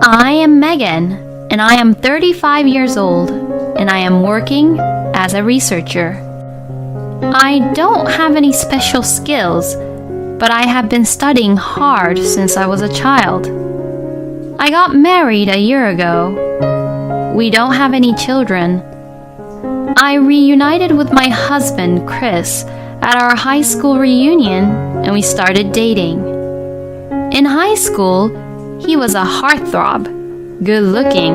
I am Megan, and I am 35 years old, and I am working as a researcher. I don't have any special skills, but I have been studying hard since I was a child. I got married a year ago. We don't have any children. I reunited with my husband, Chris, at our high school reunion, and we started dating. In high school, he was a heartthrob, good-looking,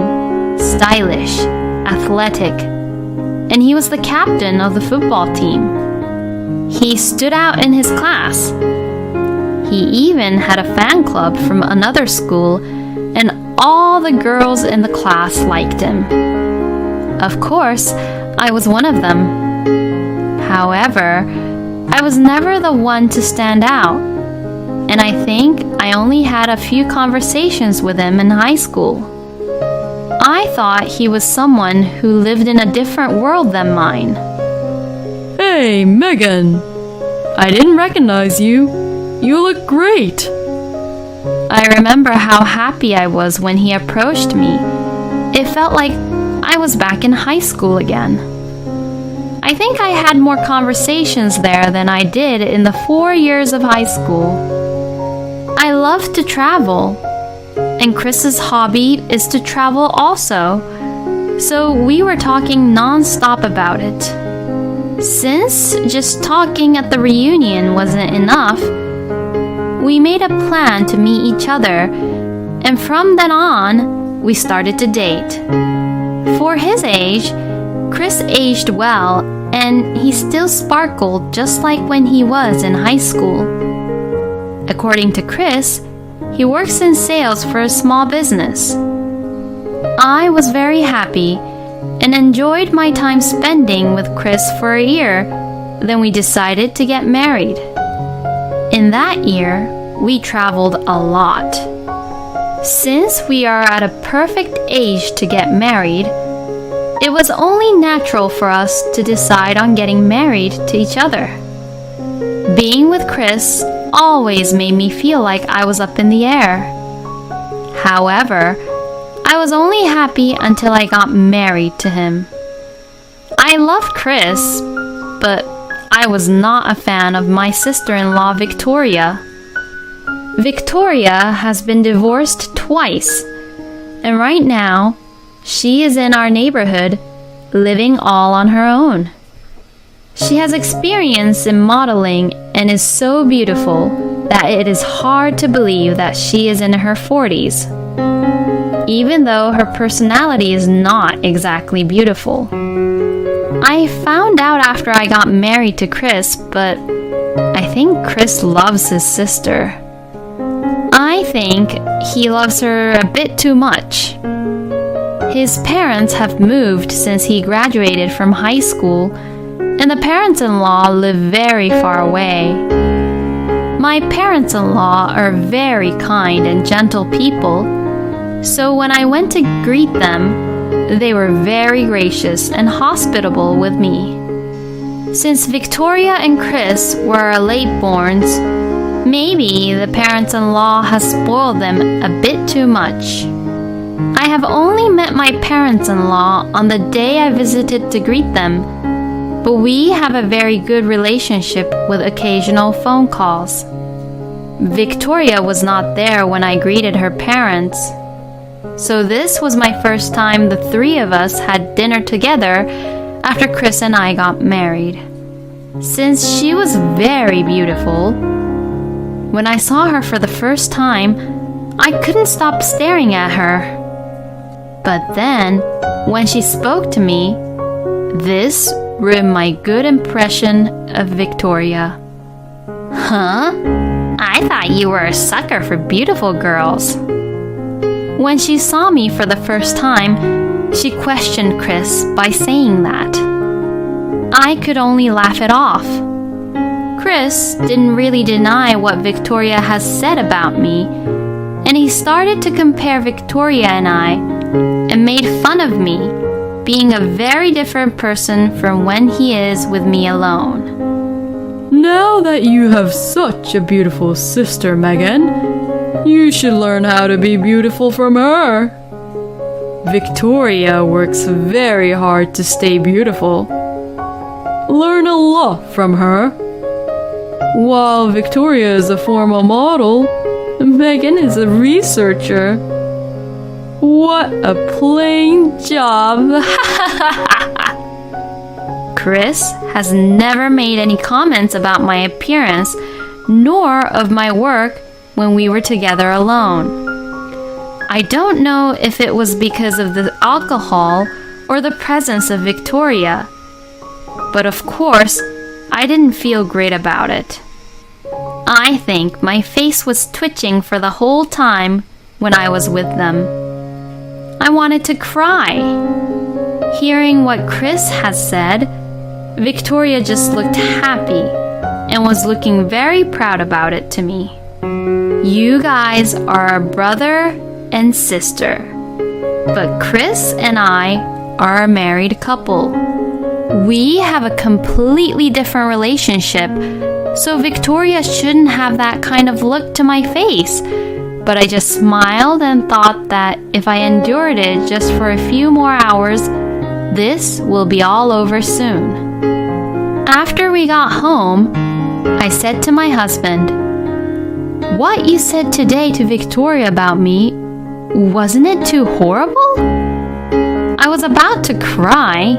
stylish, athletic, and he was the captain of the football team. He stood out in his class. He even had a fan club from another school, and all the girls in the class liked him. Of course, I was one of them. However, I was never the one to stand out, and I think I only had a few conversations with him in high school. I thought he was someone who lived in a different world than mine. Hey, Megan! I didn't recognize you. You look great. I remember how happy I was when he approached me. It felt like I was back in high school again. I think I had more conversations there than I did in the 4 years of high school. I love to travel, and Chris's hobby is to travel also, so we were talking non-stop about it. Since just talking at the reunion wasn't enough, we made a plan to meet each other, and from then on, we started to date. For his age, Chris aged well, and he still sparkled just like when he was in high school. According to Chris, he works in sales for a small business. I was very happy and enjoyed my time spending with Chris for a year. Then we decided to get married. In that year, we traveled a lot. Since we are at a perfect age to get married, it was only natural for us to decide on getting married to each other. Being with Chris always made me feel like I was up in the air. However, I was only happy until I got married to him. I loved Chris, but I was not a fan of my sister-in-law, Victoria. Victoria has been divorced twice, and right now, she is in our neighborhood, living all on her own. She has experience in modeling and is so beautiful that it is hard to believe that she is in her 40s, even though her personality is not exactly beautiful. I found out after I got married to Chris, but I think Chris loves his sister. I think he loves her a bit too much. His parents have moved since he graduated from high school, and the parents-in-law live very far away. My parents-in-law are very kind and gentle people, so when I went to greet them, they were very gracious and hospitable with me. Since Victoria and Chris were late-borns, maybe the parents-in-law has spoiled them a bit too much. I have only met my parents-in-law on the day I visited to greet them, but we have a very good relationship with occasional phone calls. Victoria was not there when I greeted her parents, so this was my first time the three of us had dinner together after Chris and I got married. Since she was very beautiful, when I saw her for the first time, I couldn't stop staring at her. But then, when she spoke to me, this ruined my good impression of Victoria. Huh? I thought you were a sucker for beautiful girls. When she saw me for the first time, she questioned Chris by saying that. I could only laugh it off. Chris didn't really deny what Victoria has said about me, and he started to compare Victoria and I, and made fun of me, being a very different person from when he is with me alone. Now that you have such a beautiful sister, Megan, You should learn how to be beautiful from her. Victoria works very hard to stay beautiful. Learn a lot from her. While Victoria is a formal model, Megan is a researcher. What a plain job. Chris has never made any comments about my appearance, nor of my work when we were together alone. I don't know if it was because of the alcohol or the presence of Victoria, but of course, I didn't feel great about it. I think my face was twitching for the whole time when I was with them. I wanted to cry. Hearing what Chris had said, Victoria just looked happy and was looking very proud about it to me. You guys are a brother and sister, but Chris and I are a married couple. We have a completely different relationship, so Victoria shouldn't have that kind of look to my face. But I just smiled and thought that if I endured it just for a few more hours, this will be all over soon. After we got home, I said to my husband, "What you said today to Victoria about me, wasn't it too horrible?" I was about to cry.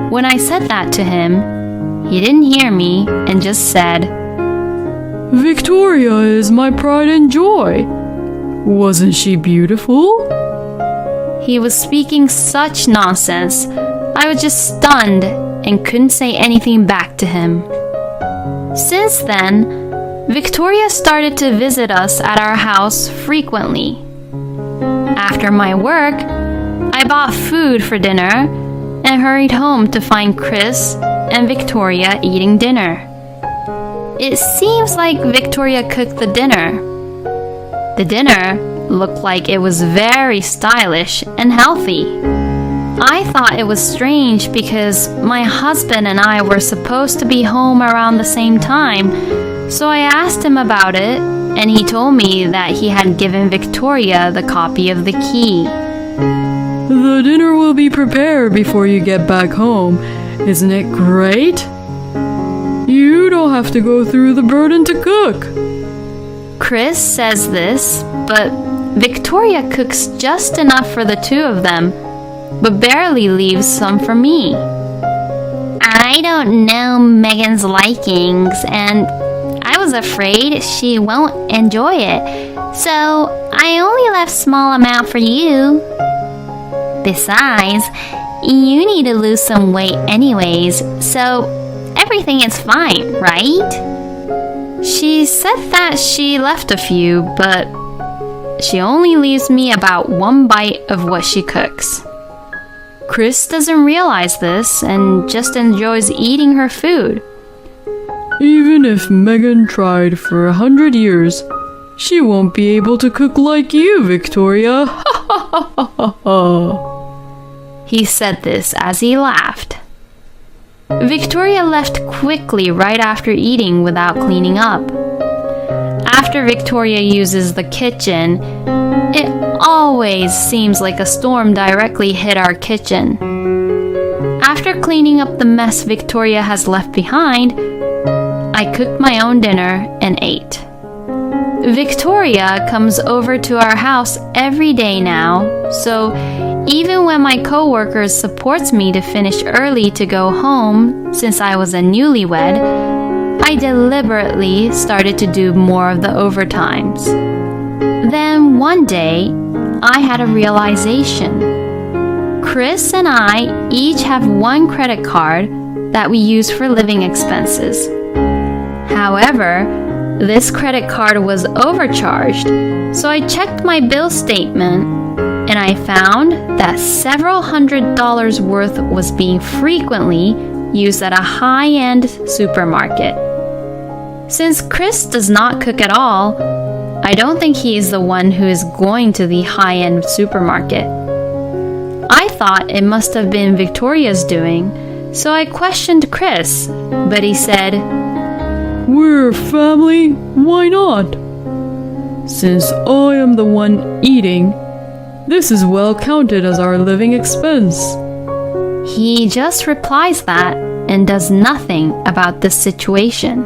When I said that to him, he didn't hear me and just said, "Victoria is my pride and joy. Wasn't she beautiful?" He was speaking such nonsense. I was just stunned and couldn't say anything back to him. Since then, Victoria started to visit us at our house frequently. After my work, I bought food for dinner and hurried home to find Chris and Victoria eating dinner. It seems like Victoria cooked the dinner. The dinner looked like it was very stylish and healthy. I thought it was strange because my husband and I were supposed to be home around the same time, so I asked him about it, and he told me that he had given Victoria the copy of the key. The dinner will be prepared before you get back home. Isn't it great? You don't have to go through the burden to cook. Chris says this, but Victoria cooks just enough for the two of them, but barely leaves some for me. I don't know Megan's likings, and I was afraid she won't enjoy it, so I only left small amount for you. Besides, you need to lose some weight anyways, so everything is fine, right? She said that she left a few, but she only leaves me about one bite of what she cooks. Chris doesn't realize this and just enjoys eating her food. Even if Megan tried for 100 years, she won't be able to cook like you, Victoria. He said this as he laughed. Victoria left quickly right after eating without cleaning up. After Victoria uses the kitchen, it always seems like a storm directly hit our kitchen. After cleaning up the mess Victoria has left behind, I cooked my own dinner and ate. Victoria comes over to our house every day now, so even when my coworkers supports me to finish early to go home since I was a newlywed, I deliberately started to do more of the overtimes. Then one day, I had a realization. Chris and I each have one credit card that we use for living expenses. However, this credit card was overcharged, so I checked my bill statement and I found that several $100s worth was being frequently used at a high-end supermarket. Since Chris does not cook at all, I don't think he is the one who is going to the high-end supermarket. I thought it must have been Victoria's doing, so I questioned Chris, but he said, "We're family, why not?" Since I am the one eating, this is well counted as our living expense. He just replies that and does nothing about this situation.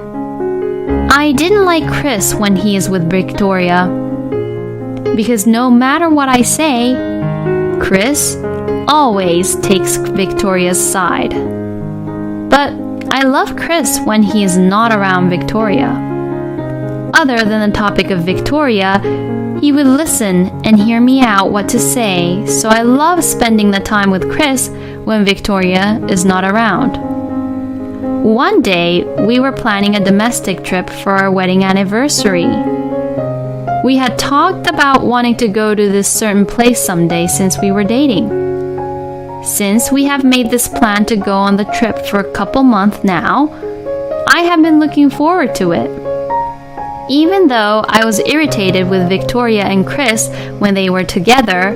I didn't like Chris when he is with Victoria, because no matter what I say, Chris always takes Victoria's side. But I love Chris when he is not around Victoria. Other than the topic of Victoria, he would listen and hear me out what to say, so I love spending the time with Chris when Victoria is not around. One day, we were planning a domestic trip for our wedding anniversary. We had talked about wanting to go to this certain place someday since we were dating. Since we have made this plan to go on the trip for a couple months now, I have been looking forward to it. Even though I was irritated with Victoria and Chris when they were together,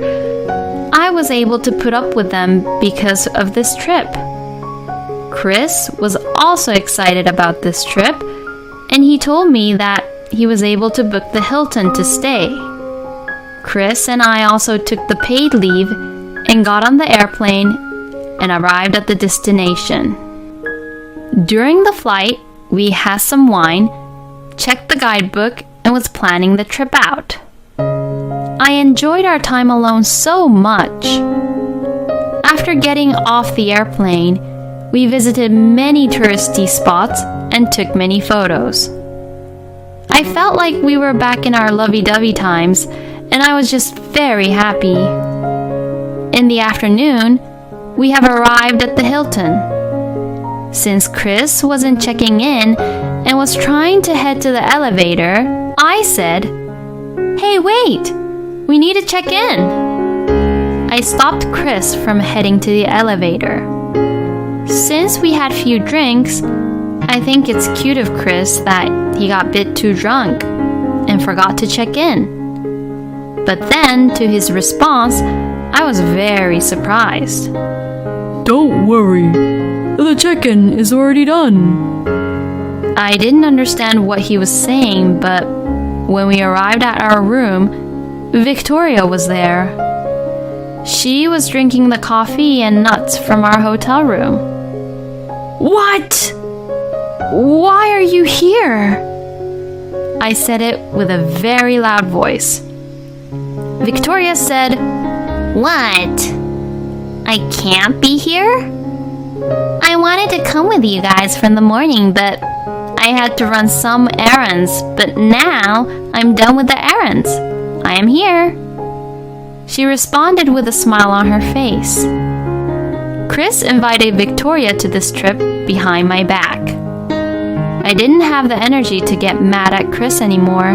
I was able to put up with them because of this trip. Chris was also excited about this trip, and he told me that he was able to book the Hilton to stay. Chris and I also took the paid leave and got on the airplane and arrived at the destination. During the flight, we had some wine, checked the guidebook, and was planning the trip out. I enjoyed our time alone so much. After getting off the airplane, we visited many touristy spots and took many photos. I felt like we were back in our lovey-dovey times, and I was just very happy. In the afternoon, we have arrived at the Hilton. Since Chris wasn't checking in and was trying to head to the elevator, I said, "Hey, wait! We need to check in." I stopped Chris from heading to the elevator. Since we had few drinks, I think it's cute of Chris that he got a bit too drunk and forgot to check in. But then, to his response, I was very surprised. Don't worry, the check-in is already done. I didn't understand what he was saying, but when we arrived at our room, Victoria was there. She was drinking the coffee and nuts from our hotel room. "What? Why are you here?" I said it with a very loud voice. Victoria said, "What? I can't be here? I wanted to come with you guys from the morning, but I had to run some errands, but now I'm done with the errands. I am here." She responded with a smile on her face. Chris invited Victoria to this trip behind my back. I didn't have the energy to get mad at Chris anymore.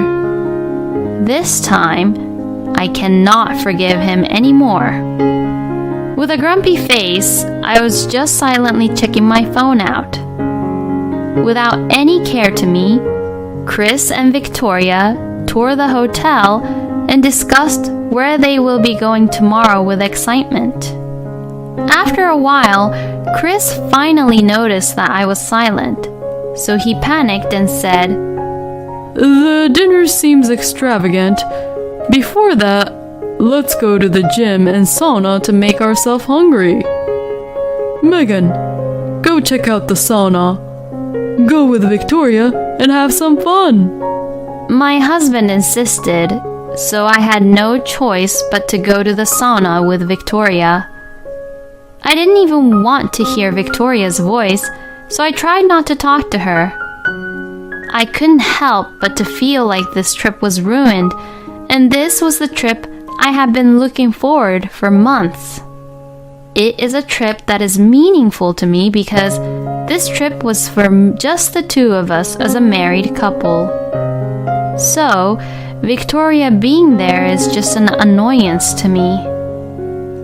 This time, I cannot forgive him anymore. With a grumpy face, I was just silently checking my phone out. Without any care to me, Chris and Victoria toured the hotel and discussed where they will be going tomorrow with excitement. After a while, Chris finally noticed that I was silent, so he panicked and said, "The dinner seems extravagant. Before that, let's go to the gym and sauna to make ourselves hungry. Megan, go check out the sauna. Go with Victoria and have some fun." My husband insisted, so I had no choice but to go to the sauna with Victoria. I didn't even want to hear Victoria's voice, so I tried not to talk to her. I couldn't help but to feel like this trip was ruined, and this was the trip I had been looking forward for months. It is a trip that is meaningful to me because this trip was for just the two of us as a married couple. So, Victoria being there is just an annoyance to me.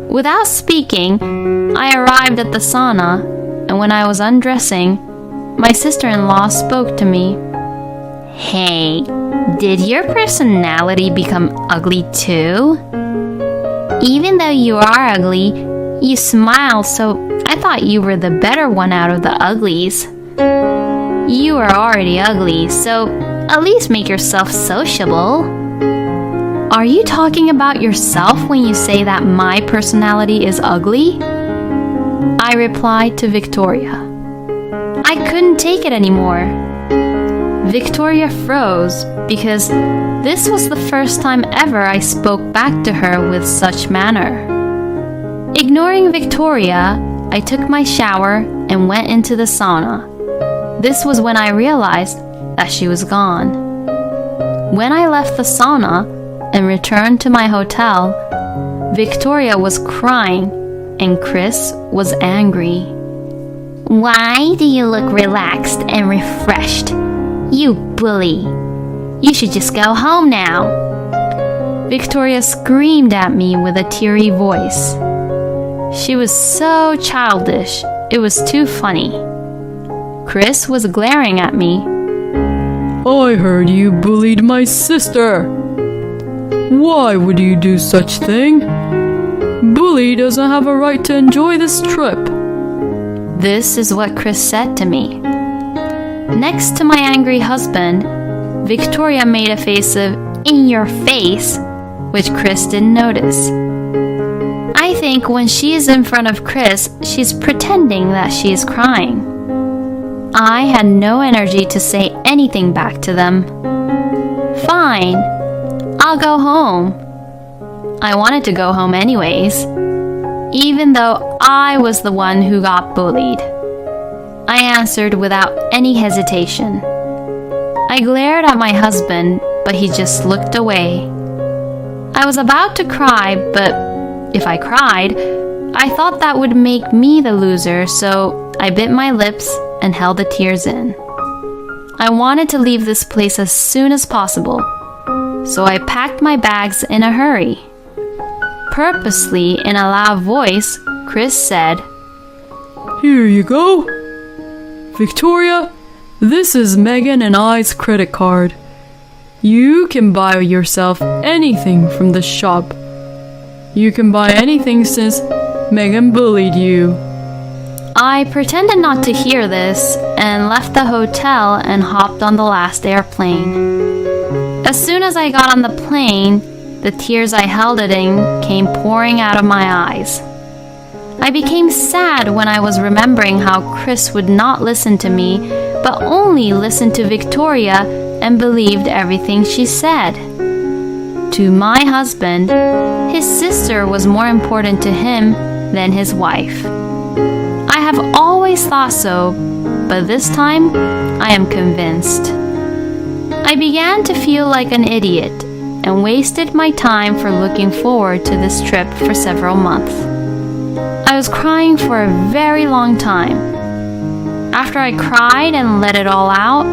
Without speaking, I arrived at the sauna, and when I was undressing, my sister-in-law spoke to me. "Hey, did your personality become ugly too? Even though you are ugly, you smile, so I thought you were the better one out of the uglies. You are already ugly, so at least make yourself sociable." Are you talking about yourself when you say that my personality is ugly? I replied to Victoria. I couldn't take it anymore. Victoria froze because this was the first time ever I spoke back to her with such manner. Ignoring Victoria, I took my shower and went into the sauna. This was when I realized that she was gone. When I left the sauna and returned to my hotel, Victoria was crying and Chris was angry. Why do you look relaxed and refreshed? You bully. You should just go home now. Victoria screamed at me with a teary voice. She was so childish, it was too funny. Chris was glaring at me. I heard you bullied my sister. Why would you do such thing? Bully doesn't have a right to enjoy this trip. This is what Chris said to me. Next to my angry husband, Victoria made a face of "in your face," which Chris didn't notice. I think when she is in front of Chris, she's pretending that she is crying. I had no energy to say anything back to them. Fine, I'll go home. I wanted to go home anyways, even though I was the one who got bullied. I answered without any hesitation. I glared at my husband, but he just looked away. I was about to cry, but if I cried, I thought that would make me the loser, so I bit my lips and held the tears in. I wanted to leave this place as soon as possible, so I packed my bags in a hurry. Purposely, in a loud voice, Chris said, Here you go. Victoria, this is Megan and I's credit card. You can buy yourself anything from the shop. You can buy anything since Megan bullied you. I pretended not to hear this and left the hotel and hopped on the last airplane. As soon as I got on the plane, the tears I held it in came pouring out of my eyes. I became sad when I was remembering how Chris would not listen to me, but only listened to Victoria and believed everything she said. To my husband, his sister was more important to him than his wife. I have always thought so, but this time I am convinced. I began to feel like an idiot and wasted my time for looking forward to this trip for several months. I was crying for a very long time. After I cried and let it all out,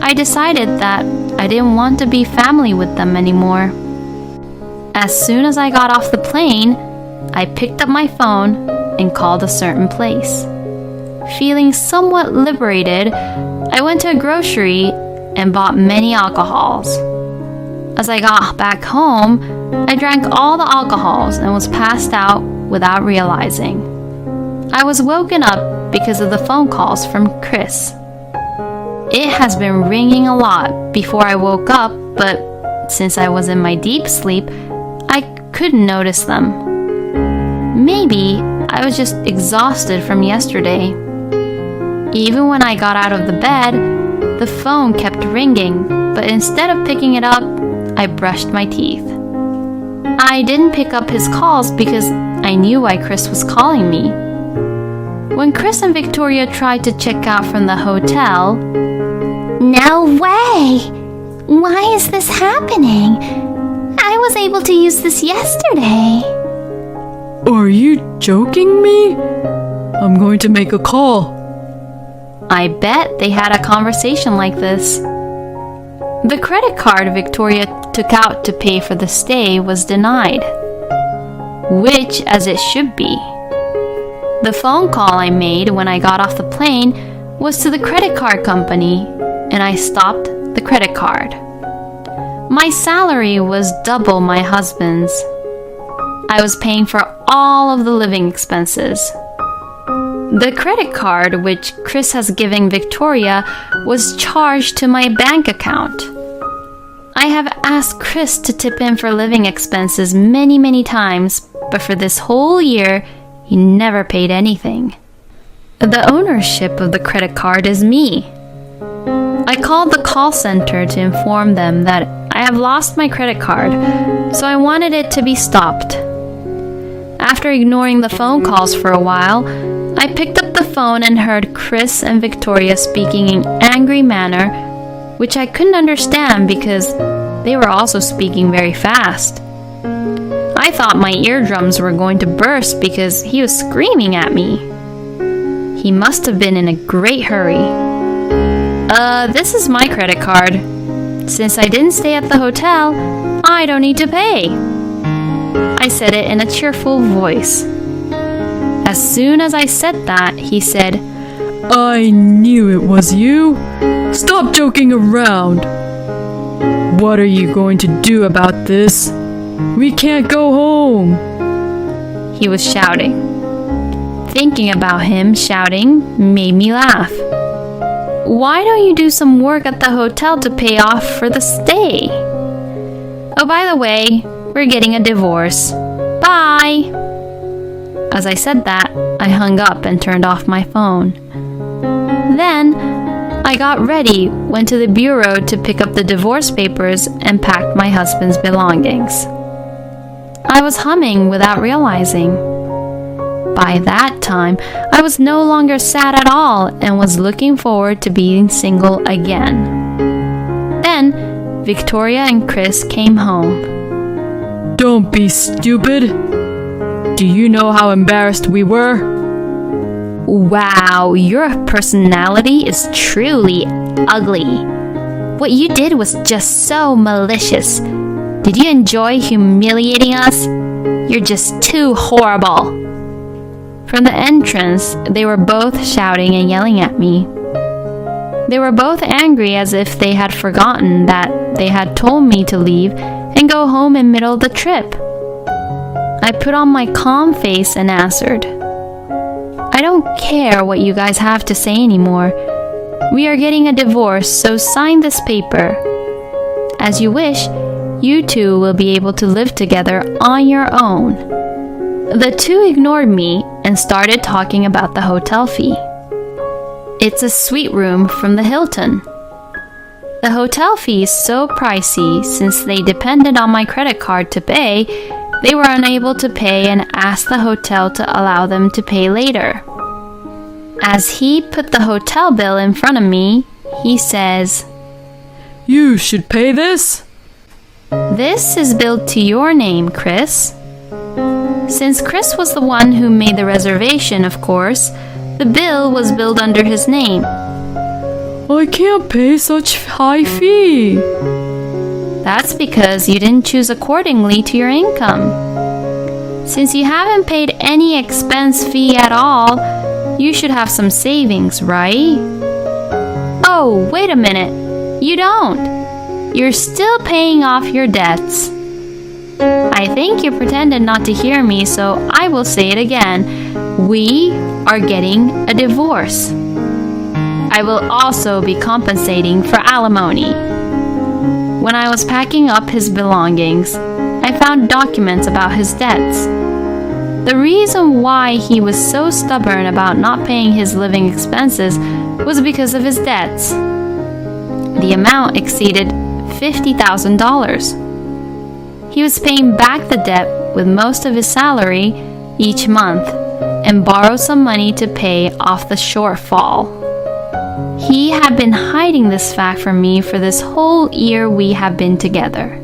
I decided that I didn't want to be family with them anymore. As soon as I got off the plane, I picked up my phone and called a certain place. Feeling somewhat liberated, I went to a grocery and bought many alcohols. As I got back home, I drank all the alcohols and was passed out without realizing. I was woken up because of the phone calls from Chris. It has been ringing a lot before I woke up, but since I was in my deep sleep, I couldn't notice them. Maybe I was just exhausted from yesterday. Even when I got out of the bed, the phone kept ringing, but instead of picking it up, I brushed my teeth. I didn't pick up his calls because I knew why Chris was calling me. When Chris and Victoria tried to check out from the hotel, No way! Why is this happening? I was able to use this yesterday. Are you joking me? I'm going to make a call. I bet they had a conversation like this. The credit card Victoria took out to pay for the stay was denied, which as it should be. The phone call I made when I got off the plane was to the credit card company, and I stopped the credit card. My salary was double my husband's. I was paying for all of the living expenses. The credit card which Chris has given Victoria was charged to my bank account. I have asked Chris to tip in for living expenses many times, but for this whole year, he never paid anything. The ownership of the credit card is me. I called the call center to inform them that I have lost my credit card, so I wanted it to be stopped. After ignoring the phone calls for a while, I picked up the phone and heard Chris and Victoria speaking in an angry manner, which I couldn't understand because they were also speaking very fast. I thought my eardrums were going to burst because he was screaming at me. He must have been in a great hurry. This is my credit card. Since I didn't stay at the hotel, I don't need to pay. I said it in a cheerful voice. As soon as I said that, he said, I knew it was you. Stop joking around. What are you going to do about this? We can't go home. He was shouting. Thinking about him shouting made me laugh. Why don't you do some work at the hotel to pay off for the stay? Oh, by the way, we're getting a divorce. Bye! As I said that, I hung up and turned off my phone. Then, I got ready, went to the bureau to pick up the divorce papers, and packed my husband's belongings. I was humming without realizing. By that time, I was no longer sad at all and was looking forward to being single again. Then, Victoria and Chris came home. Don't be stupid. Do you know how embarrassed we were? Wow, your personality is truly ugly. What you did was just so malicious. Did you enjoy humiliating us? You're just too horrible. From the entrance, they were both shouting and yelling at me. They were both angry as if they had forgotten that they had told me to leave and go home in the middle of the trip. I put on my calm face and answered, I don't care what you guys have to say anymore. We are getting a divorce, so sign this paper. As you wish, you two will be able to live together on your own. The two ignored me and started talking about the hotel fee. It's a suite room from the Hilton. The hotel fee is so pricey since they depended on my credit card to pay, they were unable to pay and asked the hotel to allow them to pay later. As he put the hotel bill in front of me, he says, You should pay this? This is billed to your name, Chris. Since Chris was the one who made the reservation, of course, the bill was billed under his name. I can't pay such high fee. That's because you didn't choose accordingly to your income. Since you haven't paid any expense fee at all, you should have some savings, right? Oh, wait a minute. You don't. You're still paying off your debts. I think you pretended not to hear me, so I will say it again. We are getting a divorce. I will also be compensating for alimony. When I was packing up his belongings, I found documents about his debts. The reason why he was so stubborn about not paying his living expenses was because of his debts. The amount exceeded $50,000. He was paying back the debt with most of his salary each month and borrowed some money to pay off the shortfall. He had been hiding this fact from me for this whole year we have been together.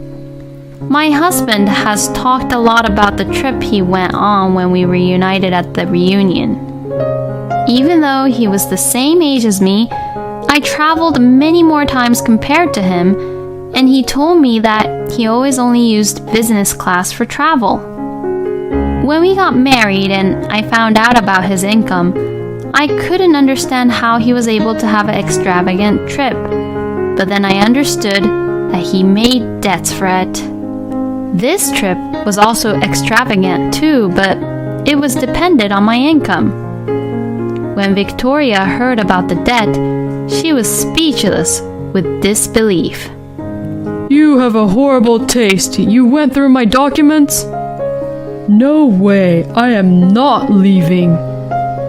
My husband has talked a lot about the trip he went on when we reunited at the reunion. Even though he was the same age as me, I traveled many more times compared to him, and he told me that he always only used business class for travel. When we got married and I found out about his income, I couldn't understand how he was able to have an extravagant trip. But then I understood that he made debts for it. This trip was also extravagant too, but it was dependent on my income. When Victoria heard about the debt, she was speechless with disbelief. You have a horrible taste. You went through my documents? No way. I am not leaving.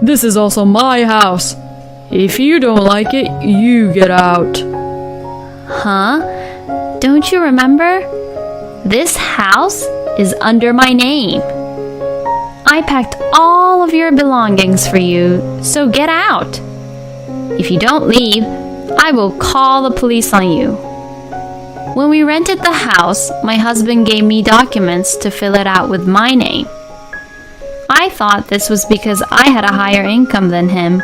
This is also my house. If you don't like it, you get out. Huh? Don't you remember? This house is under my name. I packed all of your belongings for you, so get out. If you don't leave, I will call the police on you. When we rented the house, my husband gave me documents to fill it out with my name. I thought this was because I had a higher income than him,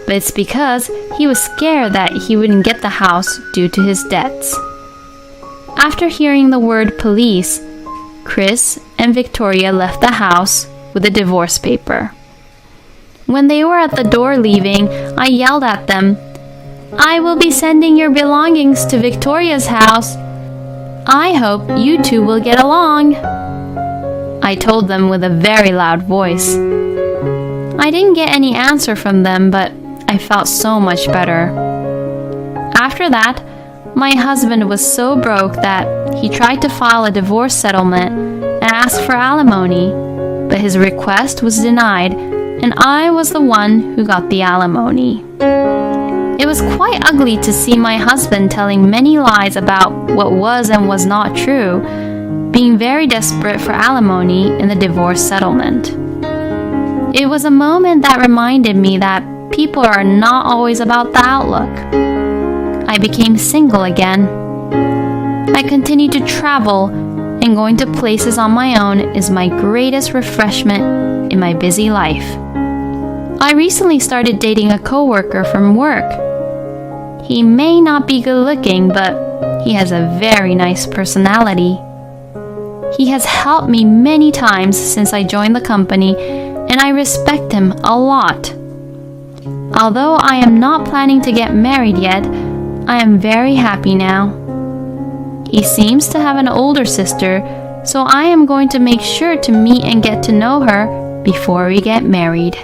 but it's because he was scared that he wouldn't get the house due to his debts. After hearing the word police, Chris and Victoria left the house with a divorce paper. When they were at the door leaving, I yelled at them, "I will be sending your belongings to Victoria's house. I hope you two will get along," I told them with a very loud voice. I didn't get any answer from them, but I felt so much better. After that, my husband was so broke that he tried to file a divorce settlement and ask for alimony, but his request was denied, and I was the one who got the alimony. It was quite ugly to see my husband telling many lies about what was and was not true, being very desperate for alimony in the divorce settlement. It was a moment that reminded me that people are not always about the outlook. I became single again. I continued to travel, and going to places on my own is my greatest refreshment in my busy life. I recently started dating a coworker from work. He may not be good looking, but he has a very nice personality. He has helped me many times since I joined the company, and I respect him a lot. Although I am not planning to get married yet, I am very happy now. He seems to have an older sister, so I am going to make sure to meet and get to know her before we get married.